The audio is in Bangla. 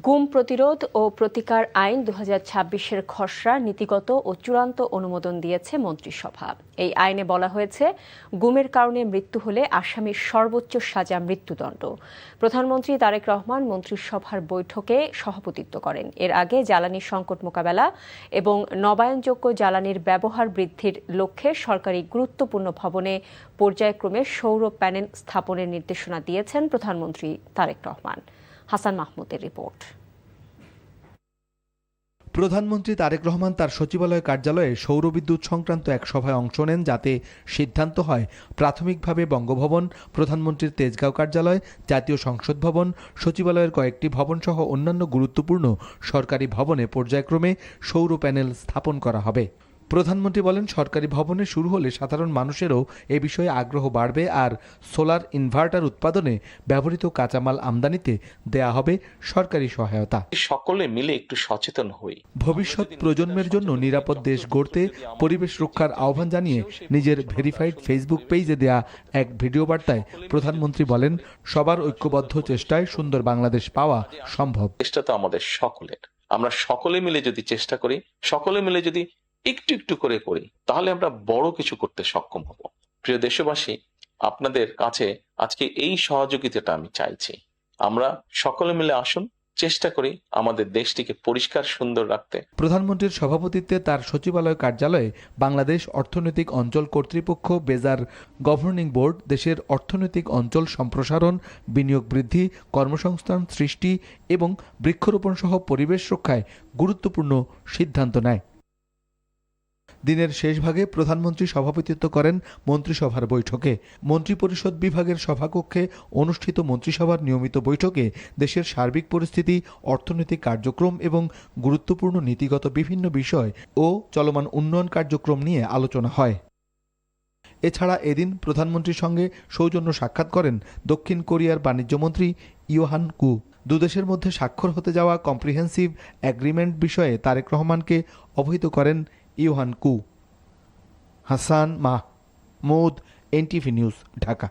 গুম প্রতিরোধ ও প্রতিকার আইন 2026-এর খসড়া নীতিগত ও চূড়ান্ত অনুমোদন দিয়েছে মন্ত্রিসভা। এই আইনে বলা হয়েছে, গুমের কারণে মৃত্যু হলে আসামির সর্বোচ্চ সাজা মৃত্যুদণ্ড। প্রধানমন্ত্রী তারেক রহমান মন্ত্রিসভার বৈঠকে সভাপতিত্ব করেন। এর আগে জ্বালানি সংকট মোকাবেলা এবং নবায়নযোগ্য জ্বালানির ব্যবহার বৃদ্ধির লক্ষ্যে সরকারি গুরুত্বপূর্ণ ভবনে পর্যায়ক্রমে সৌর প্যানেল স্থাপনের নির্দেশনা দিয়েছেন প্রধানমন্ত্রী তারেক রহমান। হাসান মাহমুদের রিপোর্ট। প্রধানমন্ত্রী তারেক রহমান তার সচিবালয় কার্যালয়ে সৌরবিদ্যুৎ সংক্রান্ত এক সভায় অংশ নেন, যাতে সিদ্ধান্ত হয় প্রাথমিকভাবে বঙ্গভবন, প্রধানমন্ত্রীর তেজগাঁও কার্যালয়, জাতীয় সংসদ ভবন, সচিবালয়ের কয়েকটি ভবন সহ অন্যান্য গুরুত্বপূর্ণ সরকারি ভবনে পর্যায়ক্রমে সৌর প্যানেল স্থাপন করা হবে। প্রধানমন্ত্রী বলেন, সরকারি ভবনে শুরু হলে সাধারণ মানুষেরও এ বিষয়ে আগ্রহ বাড়বে আর সোলার ইনভার্টার উৎপাদনে ব্যবহৃত কাঁচামাল আমদানিতে দেয়া হবে সরকারি সহায়তা। সকলে মিলে একটু সচেতন হই। ভবিষ্যৎ প্রজন্মের জন্য নিরাপদ দেশ গড়তে পরিবেশ রক্ষার আহ্বান জানিয়ে নিজের ভেরিফাইড ফেসবুক পেজে দেয়া এক ভিডিও বার্তায় প্রধানমন্ত্রী বলেন, সবার ঐক্যবদ্ধ চেষ্টায় সুন্দর বাংলাদেশ পাওয়া সম্ভব। চেষ্টা তো আমাদের সকলের। আমরা সকলে মিলে যদি চেষ্টা করি, সকলে মিলে যদি একটু একটু করে করি, তাহলে আমরা বড় কিছু করতে সক্ষম হব। প্রিয় দেশবাসী, আপনাদের কাছে আজকে এই সহযোগিতাটা আমি চাইছি। আমরা সকলে মিলে আসুন, চেষ্টা করি আমাদের দেশটিকে পরিষ্কার সুন্দর রাখতে। প্রধানমন্ত্রীর সভাপতিত্বে তার সচিবালয় কার্যালয়ে বাংলাদেশ অর্থনৈতিক অঞ্চল কর্তৃপক্ষ বেজার গভর্নিং বোর্ড দেশের অর্থনৈতিক অঞ্চল সম্প্রসারণ, বিনিয়োগ বৃদ্ধি, কর্মসংস্থান সৃষ্টি এবং বৃক্ষরোপণ সহ পরিবেশ রক্ষায় গুরুত্বপূর্ণ সিদ্ধান্ত নেয়। দিনের শেষ ভাগে প্রধানমন্ত্রী সভাপতিত্ব করেন মন্ত্রিসভার বৈঠকে। মন্ত্রিপরিষদ বিভাগের সভাকক্ষে অনুষ্ঠিত মন্ত্রিসভার নিয়মিত বৈঠকে দেশের সার্বিক পরিস্থিতি, অর্থনৈতিক কার্যক্রম এবং গুরুত্বপূর্ণ নীতিগত বিভিন্ন বিষয় ও চলমান উন্নয়ন কার্যক্রম নিয়ে আলোচনা হয়। এছাড়া এদিন প্রধানমন্ত্রীর সঙ্গে সৌজন্য সাক্ষাৎ করেন দক্ষিণ কোরিয়ার বাণিজ্যমন্ত্রী ইয়োহান কু। দুদেশের মধ্যে স্বাক্ষর হতে যাওয়া কম্প্রিহেন্সিভ এগ্রিমেন্ট বিষয়ে তারেক রহমানকে অবহিত করেন ইয়োহান কু। Hasan Mahmud, NTV news, Dhaka.